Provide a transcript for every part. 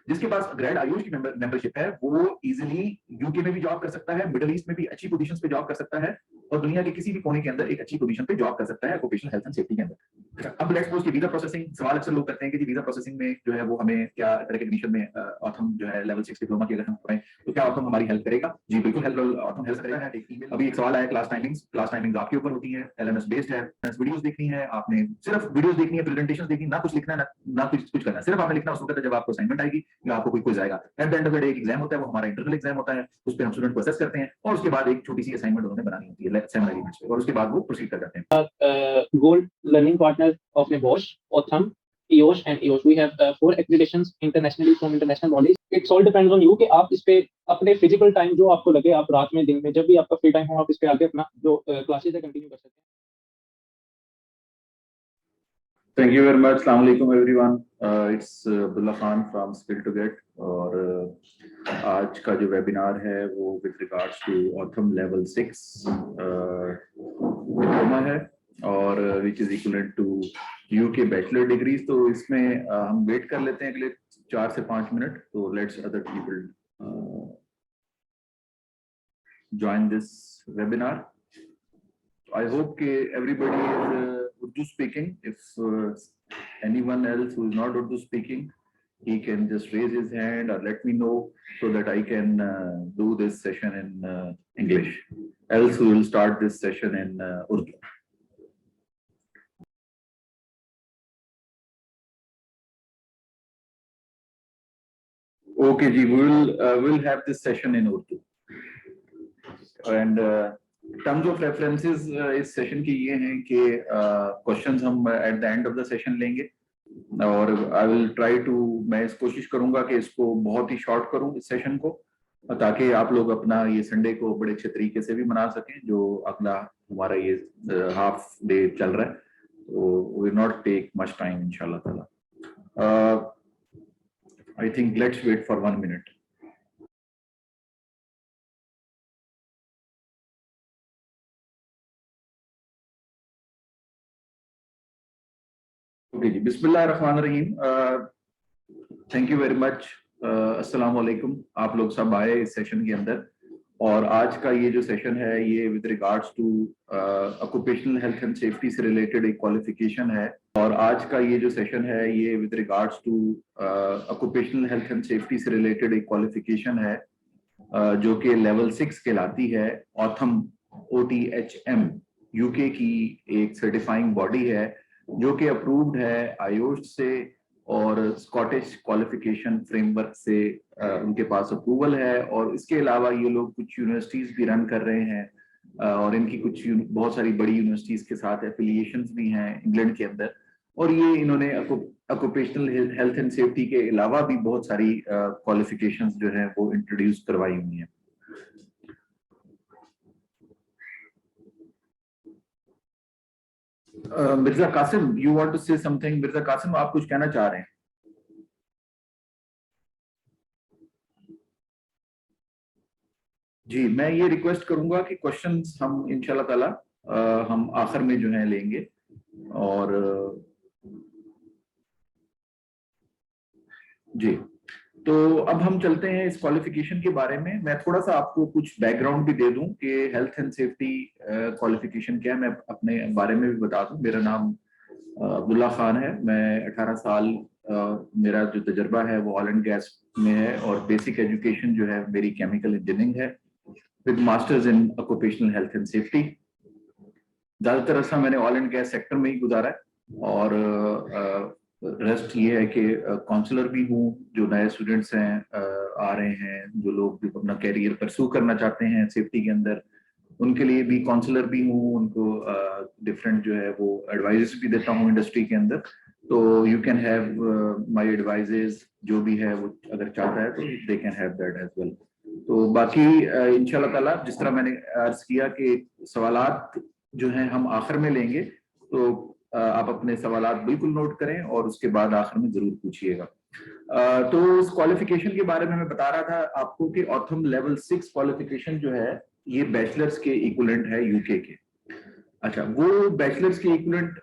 जिसके पास ग्रैंड आयुष की मेंबरशिप है वो इजीली यूके में भी जॉब कर सकता है, मिडिल ईस्ट में भी अच्छी पोजीशंस पे जॉब कर सकता है और दुनिया के किसी भी कोने के अंदर एक अच्छी पोजीशन पे जॉब कर सकता है ऑक्यूपेशनल हेल्थ एंड सेफ्टी के अंदर। अब लेट्स सपोज कि वीजा प्रोसेसिंग, सवाल अक्सर लोग करते हैं कि जी वीजा प्रोसेसिंग में जो है वो हमें क्या रिकॉग्निशन में ऑथम जो है लेवल 6 डिप्लोमा की अगर हम करें तो क्या ऑथम हमारी हेल्प करेगा? जी बिल्कुल ऑथम हेल्प करेगा। अभी एक सवाल आया क्लास टाइमिंग्स आपके ऊपर होती है, एलएमएस बेस्ड है, वीडियोस देखनी है आपने, सिर्फ वीडियोस देखनी है, प्रेजेंटेशंस देखनी, ना कुछ लिखना है ना कुछ करना, सिर्फ आपने लिखना उस वक्त जब आपको असाइनमेंट आएगी या आपको कोई क्विज आएगा। At the end of the day एक एग्जाम होता है, वो हमारा इंटरनल एग्जाम होता है, उस पर हम स्टूडेंट को असेस करते हैं और उसके बाद एक छोटी सी असाइनमेंट उन्होंने बनानी होती है सेमिनार इवेंट्स पे और उसके बाद वो प्रोसीड कर जाते हैं। Gold learning partner of Bosch, Otham, EOS and EOS. We have 4 accreditations internationally from international bodies. It's all depends on you कि आप इस पे अपने फिजिकल टाइम जो आपको लगे, आप रात में दिन में जब भी आपका फ्री टाइम हो आप इस पे आके अपना जो क्लासेस है कंटिन्यू कर सकते हैं। Thank you very much. Assalamu alaikum everyone. It's Abdullah Khan from Skill to Get और आज का जो वेबिनार है वो with regards to Autumn Level 6 diploma है और which is equivalent to UK Bachelor Degrees। तो इसमें हम वेट कर लेते हैं अगले 4 से 5 मिनट, तो let's other people join this webinar. I hope everybody is Urdu speaking. If anyone else who is not Urdu speaking, he can just raise his hand or let me know so that I can do this session in English. Else we will start this session in Urdu. Okay, ji, we'll have this session in Urdu. And terms of references इस session की ये हैं कि questions हम at the end of the session लेंगे और I will try to, मैं इस कोशिश करूंगा कि इसको बहुत ही शॉर्ट करूं इस सेशन को ताकि आप लोग अपना ये संडे को बड़े अच्छे तरीके से भी मना सकें जो अगला हमारा ये हाफ डे चल रहा है, तो will not take much time इंशाल्लाह ताला। I think let's wait for 1 minute. Okay जी, बिस्मिल्लाहिर्रहमानिर्रहीम। Thank you very much. अस्सलाम वालेकुम। आप लोग सब आए इस सेशन के अंदर और आज का ये जो सेशन है ये with regards to occupational health and safety से रिलेटेड एक क्वालिफिकेशन है और आज का ये जो सेशन है ये with regards to occupational health and safety से रिलेटेड एक क्वालिफिकेशन है जो कि लेवल 6 कहलाती है। ऑथम OTHM यूके की एक सर्टिफाइंग बॉडी है जो कि अप्रूव्ड है आयोश से और स्कॉटिश क्वालिफिकेशन फ्रेमवर्क से उनके पास अप्रूवल है और इसके अलावा ये लोग कुछ यूनिवर्सिटीज भी रन कर रहे हैं और इनकी कुछ बहुत सारी बड़ी यूनिवर्सिटीज के साथ एफिलिएशंस भी हैं इंग्लैंड के अंदर और ये इन्होंने ऑक्यूपेशनल हेल्थ एंड सेफ्टी के अलावा भी बहुत सारी क्वालिफिकेशंस जो है वो इंट्रोड्यूस करवाई हुई हैं। Mirza Kasim, you want to say something? Mirza Kasim, आप कुछ कहना चाह रहे हैं? जी, मैं ये रिक्वेस्ट करूंगा कि क्वेश्चंस हम इंशाल्लाह ताला हम आखिर में जो है लेंगे और जी, तो अब हम चलते हैं इस क्वालिफिकेशन के बारे में। मैं थोड़ा सा आपको कुछ बैकग्राउंड भी दे दूं कि हेल्थ एंड सेफ्टी क्वालिफिकेशन क्या है, मैं अपने बारे में भी बता दूं। मेरा नाम अब्दुल्ला खान है, मैं 18 साल मेरा जो तजर्बा है वो ऑयल एंड गैस में है और बेसिक एजुकेशन जो है मेरी केमिकल इंजीनियरिंग है with masters in occupational health and safety. ज़्यादातर अरसा मैंने ऑयल एंड गैस सेक्टर में ही गुजारा है और रेस्ट ये है कि काउंसलर भी हूँ, जो नए स्टूडेंट्स हैं आ रहे हैं, जो लोग अपना कैरियर परस्यू करना चाहते हैं सेफ्टी के अंदर, उनके लिए भी काउंसलर भी हूँ, उनको डिफरेंट जो है वो एडवाइजेस भी देता हूँ इंडस्ट्री के अंदर। तो you can have my advises, जो भी है वो अगर चाहता है तो they can have that as well. तो बाकी इंशाल्लाह ताला जिस तरह मैंने अर्ज किया कि सवालात जो हैं हम आखिर में लेंगे, तो आप अपने सवालात बिल्कुल नोट करें और उसके बाद आखिर में जरूर पूछिएगा। तो इस क्वालिफिकेशन के बारे में मैं बता रहा था आपको कि ऑथम लेवल 6 क्वालिफिकेशन जो है ये बैचलर्स के इक्विवेलेंट है यूके के। अच्छा, वो बैचलर्स के इक्विवेलेंट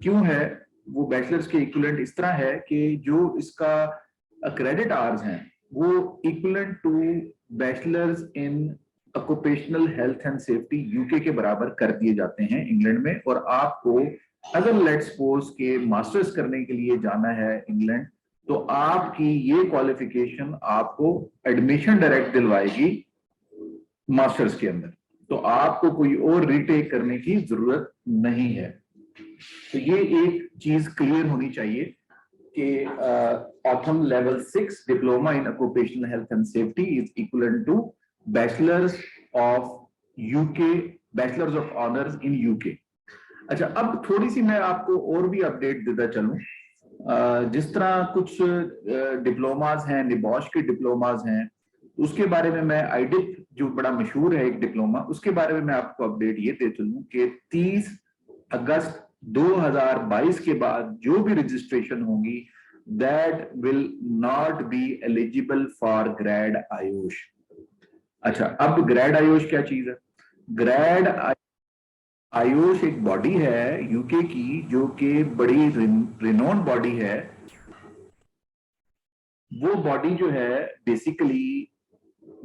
क्यों है? वो बैचलर्स के इक्विवेलेंट इस तरह है कि जो इसका क्रेडिट आवर्स हैं वो equivalent to bachelors in occupational health and safety UK के बराबर कर दिए जाते हैं इंग्लैंड में। और आपको अगर लेट्स सपोज के मास्टर्स करने के लिए जाना है इंग्लैंड, तो आपकी ये क्वालिफिकेशन आपको एडमिशन डायरेक्ट दिलवाएगी मास्टर्स के अंदर, तो आपको कोई और रीटेक करने की जरूरत नहीं है। तो ये एक चीज क्लियर होनी चाहिए कि OTHM level 6 diploma in occupational health and safety is equivalent to bachelors of UK, bachelors of honours in UK. अच्छा, अब थोड़ी सी मैं आपको और भी अपडेट देता चलूं। जिस तरह कुछ डिप्लोमास हैं, निबॉश के डिप्लोमास हैं, उसके बारे में मैं आईडिप जो बड़ा मशहूर है एक डिप्लोमा, उसके बारे में मैं आपको अपडेट ये दे चलूं कि 30 अगस्त 2022 के बाद जो भी रजिस्ट्रेशन होगी that will not be eligible for grade Ayush. अच्छा, अब ग्रेड आयुष क्या चीज है? ग्रेड आयुष एक बॉडी है यूके की जो कि बड़ी रिनोन बॉडी है। वो बॉडी जो है बेसिकली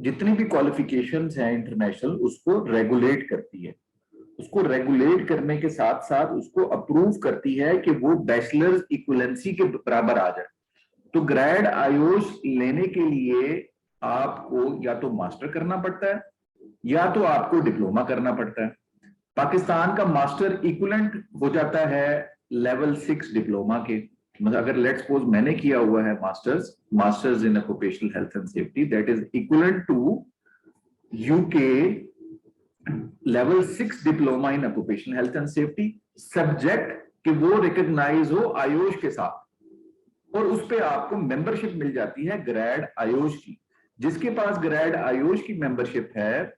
जितनी भी क्वालिफिकेशंस हैं इंटरनेशनल उसको रेगुलेट करती है। उसको रेगुलेट करने के साथ साथ उसको अप्रूव करती है कि वो बैचलर्स इक्विवेलेंसी के बराबर आ जाए। तो ग्रेड आयुष लेने के लिए आपको या तो मास्टर करना पड़ता है या तो आपको डिप्लोमा करना पड़ता है। पाकिस्तान का मास्टर इक्विवेलेंट हो जाता है लेवल 6 डिप्लोमा के। मतलब अगर लेट्स सपोज मैंने किया हुआ है masters in occupational health and safety, that is equivalent to UK level 6 diploma in occupational health and safety, subject कि वो रिकॉग्नाइज हो आयुष के साथ, और उस पे आपको मेंबरशिप मिल जाती है ग्रेड आयुष की। जिसके पास ग्रेड आयुष की मेंबरशिप है,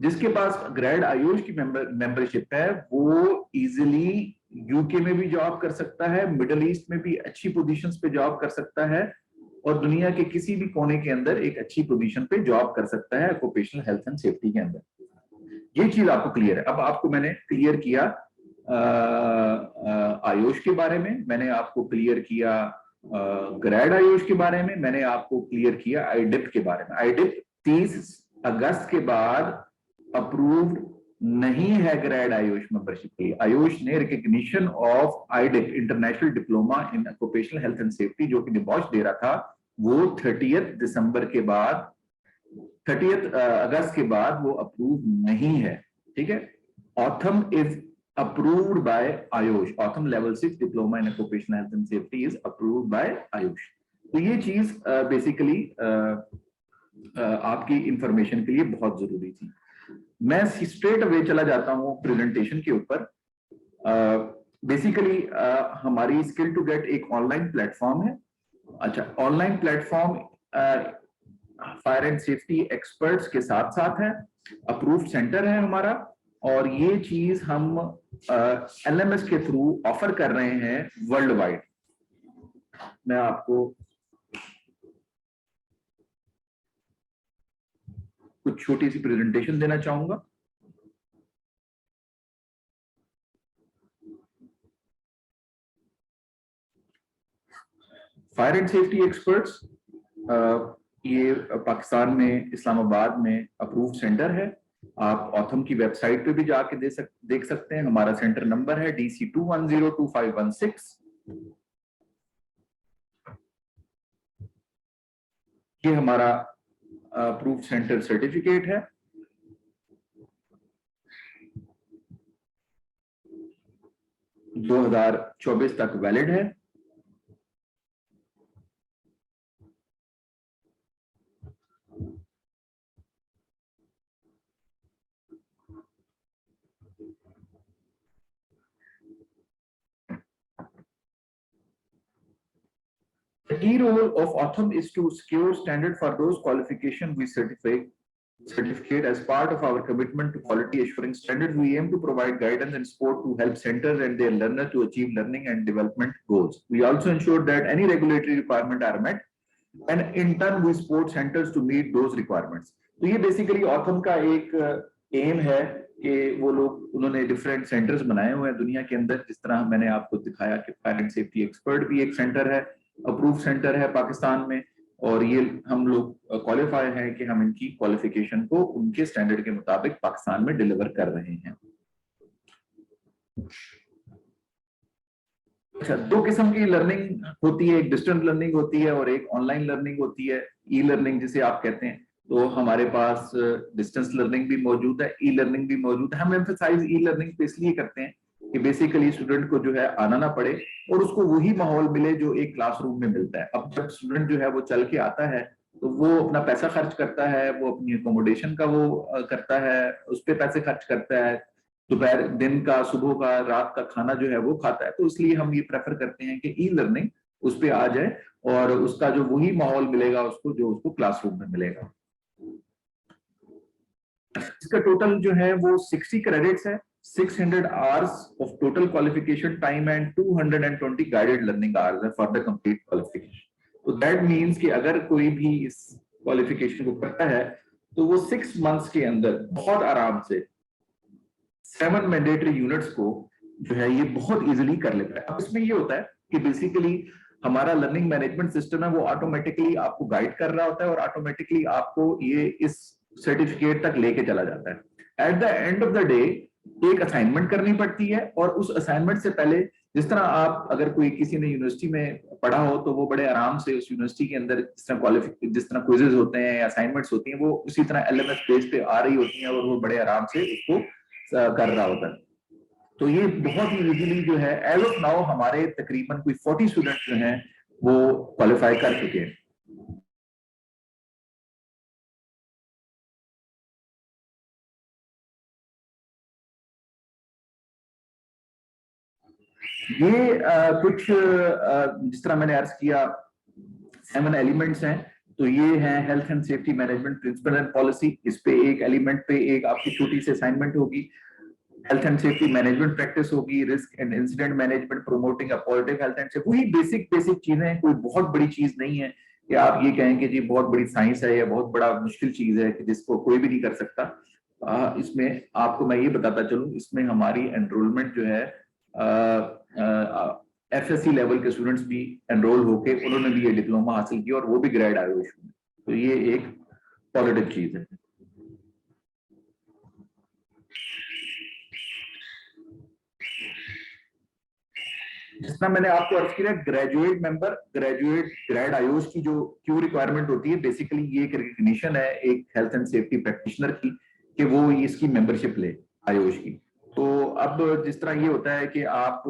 जिसके पास ग्रेड आयुष की मेंबरशिप है, वो इजीली यूके में भी जॉब कर सकता है, मिडिल ईस्ट में भी अच्छी पोजीशंस पे जॉब कर सकता है, और दुनिया के किसी भी कोने के अंदर एक अच्छी पोजीशन पे जॉब कर सकता है ऑक्यूपेशनल हेल्थ एंड सेफ्टी के अंदर। ये चीज आपको क्लियर है। अब आपको मैंने क्लियर किया आयुष के बारे में, मैंने आपको क्लियर किया ग्रेड आयुष के बारे में, मैंने आपको क्लियर किया आईडिप के बारे में। आईडिप 30 अगस्त के बाद अप्रूव्ड नहीं है ग्रेड आयुष मेंबरशिप के लिए। आयुष ने recognition of IDIP international diploma in occupational health and safety जो कि निबॉश दे रहा था, वो 30 दिसंबर के बाद 30 अगस्त के बाद वो अप्रूव नहीं है। ठीक है, Autham is approved by Ayush, Autham level 6 diploma in occupational health and safety is approved by Ayush. तो ये चीज बेसिकली आपकी इंफॉर्मेशन के लिए बहुत जरूरी थी। मैं स्ट्रेट अवे चला जाता हूं प्रेजेंटेशन के ऊपर। बेसिकली हमारी स्किल टू गेट एक ऑनलाइन प्लेटफॉर्म है। अच्छा, online platform fire and safety experts के साथ साथ है, अप्रूव्ड सेंटर है हमारा, और ये चीज हम एलएमएस के थ्रू ऑफर कर रहे हैं वर्ल्ड वाइड। मैं आपको कुछ छोटी सी प्रेजेंटेशन देना चाहूंगा। फायर एंड सेफ्टी एक्सपर्ट्स ये पाकिस्तान में इस्लामाबाद में अप्रूव्ड सेंटर है। आप ऑथम की वेबसाइट पे भी जाके देख सकते हैं। हमारा सेंटर नंबर है DC 2102516। ये हमारा अप्रूव्ड सेंटर सर्टिफिकेट है। - 2024 तक वैलिड है। The key role of Authum is to secure standard for those qualifications we certificate as part of our commitment to quality assurance standards. We aim to provide guidance and support to help centers and their learners to achieve learning and development goals. We also ensure that any regulatory requirements are met, and in turn we support centers to meet those requirements. तो ये basically Authum का एक M है कि वो लोग उन्होंने different centres बनाए हुए हैं दुनिया के अंदर। जिस तरह मैंने आपको दिखाया कि फायर एंड सेफ्टी एक्सपर्ट भी एक सेंटर है, अप्रूव सेंटर है पाकिस्तान में, और ये हम लोग क्वालिफाई हैं कि हम इनकी क्वालिफिकेशन को उनके स्टैंडर्ड के मुताबिक पाकिस्तान में डिलीवर कर रहे हैं। अच्छा, दो किस्म की लर्निंग होती है, एक डिस्टेंस लर्निंग होती है और एक ऑनलाइन लर्निंग होती है, ई लर्निंग जिसे आप कहते हैं। तो हमारे पास डिस्टेंस लर्निंग भी मौजूद है, ई लर्निंग भी मौजूद है। हम एम्फसाइज ई लर्निंग पे इसलिए करते हैं कि बेसिकली स्टूडेंट को जो है आना ना पड़े और उसको वही माहौल मिले जो एक क्लासरूम में मिलता है। अब जब स्टूडेंट जो है वो चल के आता है तो वो अपना पैसा खर्च करता है, वो अपनी अकोमोडेशन का वो करता है, उस पर पैसे खर्च करता है, दोपहर दिन का, सुबह का, रात का खाना जो है वो खाता है। तो इसलिए हम ये प्रेफर करते हैं कि ई लर्निंग उस पर आ जाए और उसका जो वही माहौल मिलेगा उसको जो उसको क्लासरूम में मिलेगा। इसका टोटल जो है वो 60 क्रेडिट्स है, 600 hours of total qualification time and 220 guided learning hours है फॉर द कंप्लीट क्वालिफिकेशन। तो दैट मींस कि अगर कोई भी इस क्वालिफिकेशन को करता है तो वो 6 मंथ्स के अंदर बहुत आराम से 7 मैंडेटरी यूनिट्स को जो है ये बहुत इजीली कर लेता है। अब इसमें ये होता है कि बेसिकली हमारा लर्निंग मैनेजमेंट सिस्टम है वो ऑटोमेटिकली आपको गाइड कर रहा होता है और ऑटोमेटिकली आपको ये इस सर्टिफिकेट तक लेके चला जाता है। At the end of the day एक असाइनमेंट करनी पड़ती है और उस असाइनमेंट से पहले, जिस तरह आप अगर कोई किसी ने यूनिवर्सिटी में पढ़ा हो तो वो बड़े आराम से उस यूनिवर्सिटी के अंदर जिस तरह क्विजेज होते हैं या असाइनमेंट्स होती हैं वो उसी तरह LMS पेज पे आ रही होती हैं और वो बड़े आराम से उसको कर रहा होता है। तो ये बहुत ही इजीली जो है एज ऑफ नाउ हमारे तकरीबन कोई 40 स्टूडेंट्स जो हैं वो क्वालिफाई कर चुके हैं। ये कुछ जिस तरह मैंने अर्ज किया 7 एलिमेंट्स हैं। तो ये है health and safety management principle and policy. इस पे एक एलिमेंट पे एक आपकी छोटी सी असाइनमेंट होगी। Health and safety management practice होगी, risk and incident management, promoting a positive health and safety. वही बेसिक चीजें हैं, कोई बहुत बड़ी चीज नहीं है कि आप ये कहें कि जी बहुत बड़ी साइंस है या बहुत बड़ा मुश्किल चीज है कि जिसको कोई भी नहीं कर सकता। इसमें आपको मैं ये बताता चलूं, इसमें हमारी एनरोलमेंट जो है FSC लेवल के स्टूडेंट्स भी एनरोल होके उन्होंने भी ये डिप्लोमा हासिल किया और वो भी ग्रेड आयुष में। तो ये एक पॉजिटिव चीज है। जितना मैंने आपको अर्ज किया, graduate member, graduate grade Ayush की जो क्यों रिक्वायरमेंट होती है, बेसिकली ये एक रिकग्निशन है एक हेल्थ एंड सेफ्टी प्रैक्टिशनर की कि वो इसकी मेंबरशिप ले आयुष की। तो अब जिस तरह ये होता है कि आप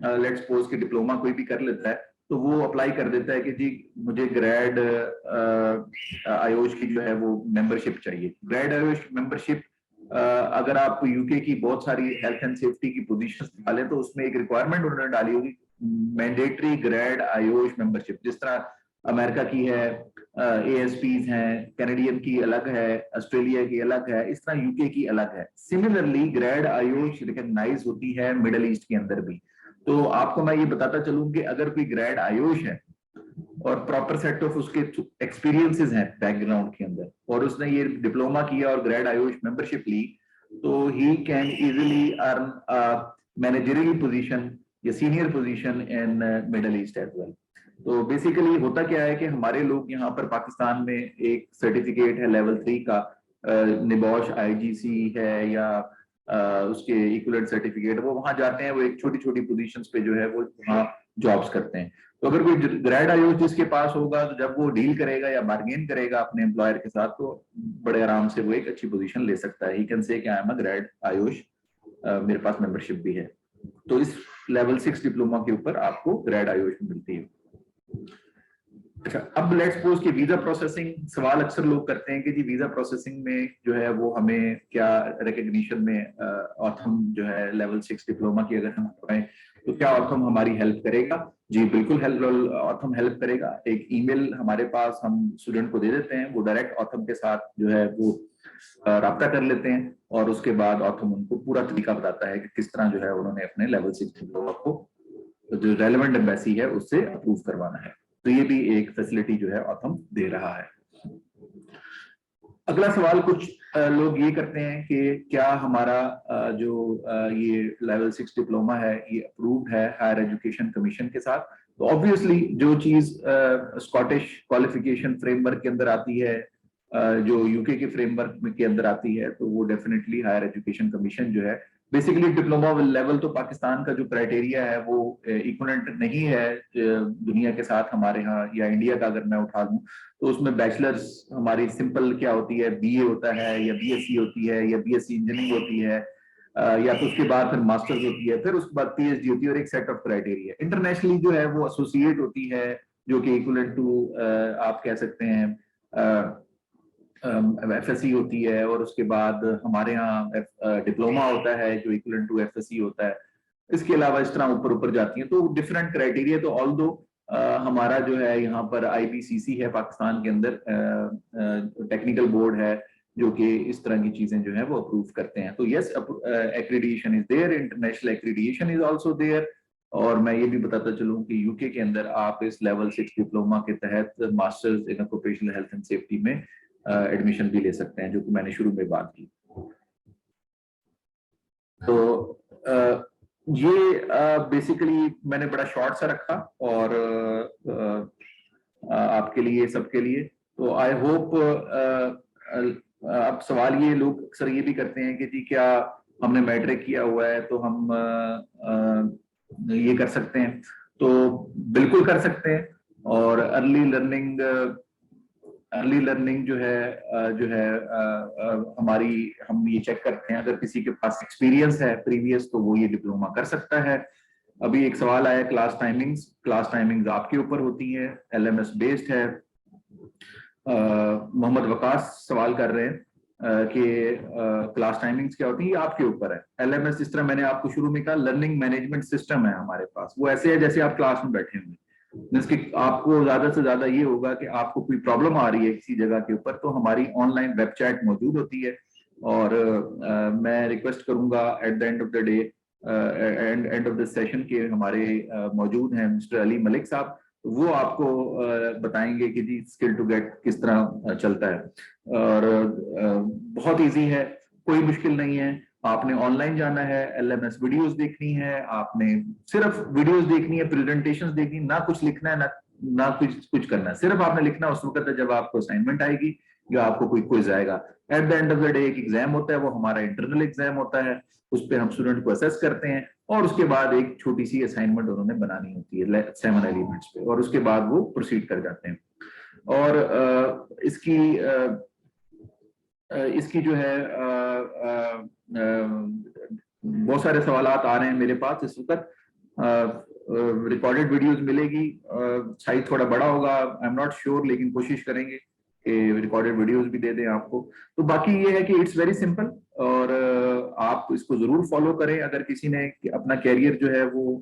लेट्स सपोज कि डिप्लोमा कोई भी कर लेता है तो वो अप्लाई कर देता है कि जी मुझे ग्रेड आयुष की जो है वो मेंबरशिप चाहिए। ग्रेड आयुष मेंबरशिप अगर आप यूके की बहुत सारी हेल्थ एंड सेफ्टी की पोजीशंस निकालें तो उसमें एक रिक्वायरमेंट उन्होंने डाली होगी मैंडेटरी ग्रेड आयुष मेंबरशिप। जिस तरह अमेरिका की है, ASPs हैं, कैनेडियन की अलग है, ऑस्ट्रेलिया की अलग है, इस तरह यूके की अलग है। सिमिलरली ग्रेड आयुष रिकॉग्नाइज होती है मिडिल ईस्ट के अंदर भी। तो आपको मैं ये बताता चलूं कि अगर कोई ग्रेड आयुष है और प्रॉपर सेट ऑफ उसके एक्सपीरियंसेस हैं बैकग्राउंड के अंदर और उसने ये डिप्लोमा किया और ग्रेड आयुष मेंबरशिप ली, तो he can easily earn managerial position या senior position in Middle East as well. तो बेसिकली होता क्या है कि हमारे लोग यहाँ पर पाकिस्तान में एक सर्टिफिकेट है लेवल 3 का, निबॉश IGC है या उसके इक्विवेलेंट सर्टिफिकेट, वो वहां जाते हैं, वो एक छोटी छोटी पोजीशंस पे जो है वो वहाँ जॉब्स करते हैं। तो अगर कोई ग्रेड आयुष जिसके पास होगा तो जब वो डील करेगा या बार्गेन करेगा अपने एम्प्लॉयर के साथ तो बड़े आराम से वो एक अच्छी पोजीशन ले सकता है। ही कैन से कि I am a grade Ayush, मेरे पास मेंबरशिप भी है। तो इस लेवल 6 डिप्लोमा के ऊपर आपको ग्रेड आयुष मिलती है। अच्छा, अब लेट्स सपोज कि वीजा प्रोसेसिंग, सवाल अक्सर लोग करते हैं कि जी वीजा प्रोसेसिंग में जो है वो हमें क्या रिकग्निशन में ऑथम जो है लेवल 6 डिप्लोमा की अगर हम कराएं तो क्या ऑथम हमारी हेल्प करेगा? जी बिल्कुल ऑथम हेल्प करेगा। एक ईमेल हमारे पास हम स्टूडेंट को दे देते हैं, वो डायरेक्ट ऑथम के साथ जो है वो राब्ता कर लेते हैं और उसके बाद ऑथम उनको पूरा तरीका बताता है कि किस तरह जो है उन्होंने अपने लेवल 6 डिप्लोमा को जो रेलेवेंट एम्बेसी है उससे अप्रूव करवाना है। तो ये भी एक फैसिलिटी जो है ऑथम दे रहा है। अगला सवाल कुछ लोग ये करते हैं कि क्या हमारा जो ये लेवल 6 डिप्लोमा है ये अप्रूव्ड है हायर एजुकेशन कमीशन के साथ? तो ऑब्वियसली जो चीज स्कॉटिश क्वालिफिकेशन फ्रेमवर्क के अंदर आती है, जो यूके के फ्रेमवर्क के अंदर आती है, तो वो डेफिनेटली हायर एजुकेशन कमीशन जो है, बेसिकली डिप्लोमा लेवल तो पाकिस्तान का जो क्राइटेरिया है वो इक्विवेलेंट नहीं है दुनिया के साथ हमारे यहाँ, या इंडिया का अगर मैं उठा दूं तो उसमें बैचलर्स हमारी सिंपल क्या होती है, बीए होता है या बीएससी होती है या बीएससी इंजीनियरिंग होती है, या तो उसके बाद फिर मास्टर्स होती है, फिर उसके बाद पीएचडी होती है, और एक सेट ऑफ क्राइटेरिया। इंटरनेशनली जो है वो एसोसिएट होती है, जो कि इक्विवेलेंट टू आप कह सकते हैं एफएससी होती है, और उसके बाद हमारे यहाँ डिप्लोमा होता है जो इक्विवेलेंट टू एफएससी होता है। इसके अलावा इस तरह ऊपर ऊपर जाती है, तो डिफरेंट क्राइटेरिया। तो ऑल दो हमारा जो है यहाँ पर आईपीसीसी है पाकिस्तान के अंदर, टेक्निकल बोर्ड है जो कि इस तरह की चीजें जो है वो अप्रूव करते हैं। तो yes, accreditation is there, international accreditation is also there. और मैं ये भी बताता चलूं कि यूके के अंदर आप इस लेवल 6 डिप्लोमा के तहत masters in occupational health and safety में एडमिशन भी ले सकते हैं, जो कि मैंने शुरू में बात की। तो ये बेसिकली मैंने बड़ा शॉर्ट सा रखा और आपके लिए, सबके लिए। तो आई होप, अब सवाल ये लोग अक्सर ये भी करते हैं कि जी क्या हमने मैट्रिक किया हुआ है तो हम ये कर सकते हैं? तो बिल्कुल कर सकते हैं। और अर्ली लर्निंग जो है हमारी, हम ये चेक करते हैं, अगर किसी के पास एक्सपीरियंस है प्रीवियस तो वो ये डिप्लोमा कर सकता है। अभी एक सवाल आया क्लास टाइमिंग्स आपके ऊपर होती है, एलएमएस बेस्ड है। मोहम्मद वकास सवाल कर रहे हैं कि क्लास टाइमिंग्स क्या होती है, ये आपके ऊपर है। एलएमएस, जिस तरह मैंने आपको शुरू में कहा, लर्निंग मैनेजमेंट सिस्टम है हमारे पास, वो ऐसे है जैसे आप क्लास में बैठे हुए। जिसकी आपको ज्यादा से ज्यादा ये होगा कि आपको कोई प्रॉब्लम आ रही है किसी जगह के ऊपर, तो हमारी ऑनलाइन वेब चैट मौजूद होती है। और मैं रिक्वेस्ट करूंगा at the end of the day, end of the session के हमारे मौजूद हैं मिस्टर अली मलिक साहब, वो आपको बताएंगे कि जी स्किल टू गेट किस तरह चलता है। और बहुत इजी है, कोई मुश्किल नहीं है। आपने ऑनलाइन जाना है, एलएमएस वीडियोस देखनी है, आपने सिर्फ वीडियोस देखनी है, प्रेजेंटेशंस देखनी, ना कुछ लिखना है, ना कुछ करना है। सिर्फ आपने लिखना उस वक्त है जब आपको असाइनमेंट आएगी या आपको कोई क्विज आएगा। At the end of the day एक एग्जाम होता है, वो हमारा इंटरनल एग्जाम होता है, उस पर हम स्टूडेंट को असेस करते हैं, और उसके बाद एक छोटी सी असाइनमेंट उन्होंने बनानी होती है 7 एलिमेंट्स पे, और उसके बाद वो प्रोसीड कर जाते हैं। और इसकी जो है बहुत सारे सवालात आ रहे हैं मेरे पास इस वक्त। रिकॉर्डेड वीडियोस मिलेगी, साइज थोड़ा बड़ा होगा, आई एम नॉट श्योर, लेकिन कोशिश करेंगे कि रिकॉर्डेड वीडियोस भी दे दें आपको। तो बाकी ये है कि इट्स वेरी सिंपल, और आप इसको जरूर फॉलो करें। अगर किसी ने अपना कैरियर जो है वो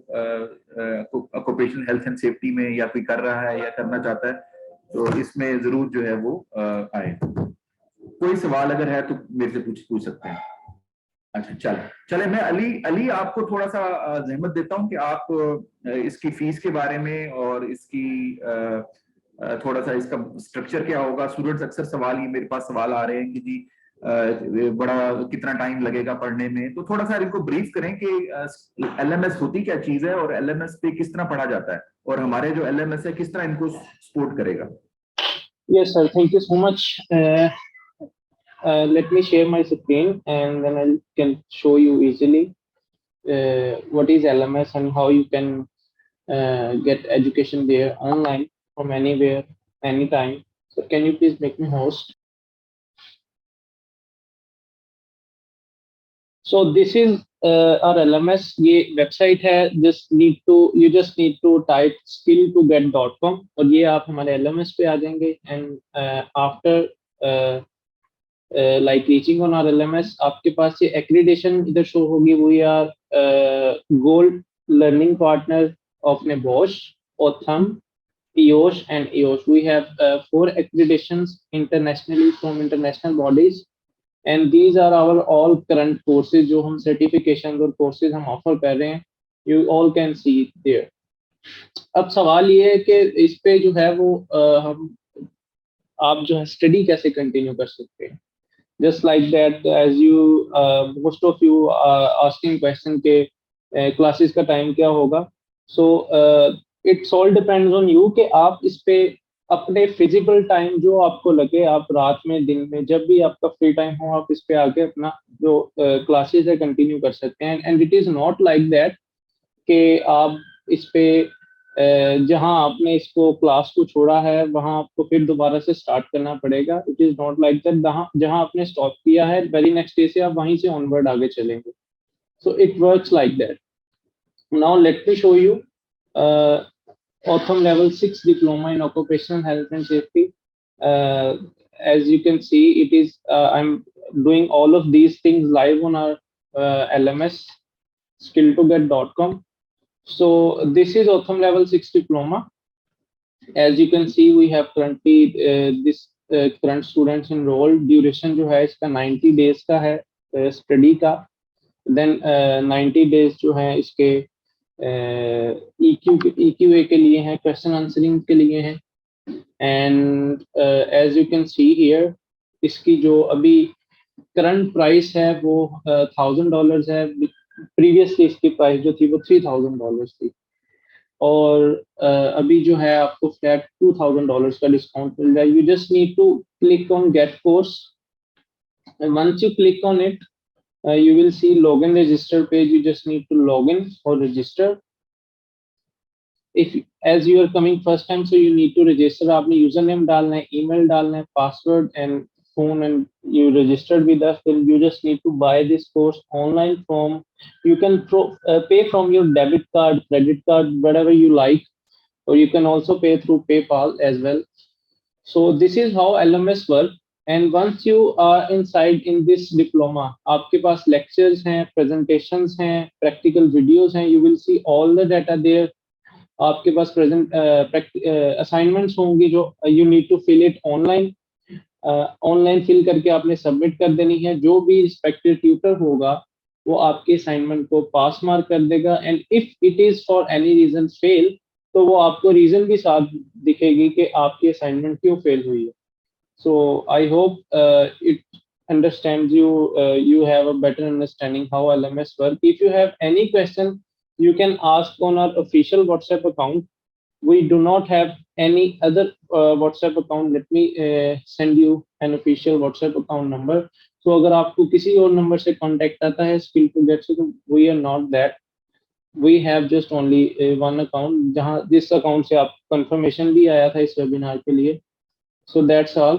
ऑक्यूपेशनल हेल्थ एंड सेफ्टी में या कोई कर रहा है या करना चाहता है, तो इसमें जरूर जो है वो आए। कोई सवाल अगर है तो मेरे से पूछ सकते हैं। अच्छा, चले मैं अली आपको थोड़ा सा जहमत देता हूं कि आप इसकी फीस के बारे में और इसकी थोड़ा सा इसका स्ट्रक्चर क्या होगा। स्टूडेंट्स अक्सर सवाल, ये मेरे पास सवाल आ रहे हैं कि जी बड़ा कितना टाइम लगेगा पढ़ने में, तो थोड़ा सा इनको ब्रीफ करें कि एलएमएस होती क्या चीज है और एलएमएस पे किस तरह पढ़ा जाता है, और हमारे जो एलएमएस है किस तरह इनको सपोर्ट करेगा। Yes, sir. Thank you so much. Let me share my screen and then I can show you easily what is LMS and how you can get education there online from anywhere, anytime. So can you please make me host? So this is our LMS. ये website है. You just need to type skill2get.com और ये आप हमारे LMS पे आ जाएंगे, and after like reaching on our LMS, आपके पास ये accreditation इधर शो होगी। We are gold learning partner of Bosch, Otham, EOS and EOS. We have 4 accreditations internationally from international bodies, and these are our all current courses जो हम certifications और courses हम offer कर रहे हैं। You all can see it there. अब सवाल ये है कि इस पे जो है वो आप जो है स्टडी कैसे कंटिन्यू कर सकते हैं। Just like that, as you most of you are asking question के classes का टाइम क्या होगा। So it's all depends on you कि आप इस पे अपने फिजिकल टाइम जो आपको लगे, आप रात में दिन में जब भी आपका फ्री टाइम हो आप इस पे आके अपना जो क्लासेस है कंटिन्यू कर सकते हैं। And it is not like that कि आप इस पे जहां आपने इसको क्लास को छोड़ा है वहां आपको फिर दोबारा से स्टार्ट करना पड़ेगा। It is not like that, जहां आपने स्टॉप किया है वेरी नेक्स्ट डे से आप वहीं से ऑनवर्ड आगे चलेंगे। So it works like that. Now let me show you Autumn Level 6 Diploma in Occupational Health and Safety. Uh, as you can see, it is I'm doing all of these things live on our LMS skill2get.com. So this is Autumn Level 6 Diploma. As you can see, we have currently this current students enrolled. Duration जो है इसका 90 days का है study का। Then 90 days जो है इसके EQA के लिए हैं, क्वेश्चन आंसरिंग के लिए हैं। And as you can see here, इसकी जो अभी करंट प्राइस है वो $1000 है। प्रीवियसली इसकी प्राइस जो थी वो $3000 थी। और अभी जो है आपको फ्लैट $2000 का डिस्काउंट मिल जाएगा। You just need to click on get course and once you click on it you will see login register page. You just need to log in or register. If as you are coming first time, so you need to register. आपने username डालना है, email डालना है, password and phone, and you registered with us. Then you just need to buy this course online from. You can pay from your debit card, credit card, whatever you like, or you can also pay through PayPal as well. So this is how LMS work. And once you are inside in this diploma, आपके पास lectures हैं, presentations हैं, practical videos हैं, you will see all the data there. आपके पास assignments होंगी जो you need to fill it online. Online fill करके आपने submit कर देनी है। जो भी रिस्पेक्टिव ट्यूटर होगा वो आपके असाइनमेंट को पास मार्क कर देगा। And if it is for any reason fail, तो वो आपको रीजन भी साथ दिखेगी कि आपकी असाइनमेंट क्यों फेल हुई है। So I hope it understands you. You have a better understanding how LMS work. If you have any question, you can ask on our official WhatsApp account. We do not have any other WhatsApp account. Let me send you an official WhatsApp account number. So अगर आपको किसी और number से contact आता है skill to get से, तो we are not that. We have just only one account, जहाँ जिस अकाउंट से आप कंफर्मेशन भी आया था इस वेबिनार के लिए। So that's all.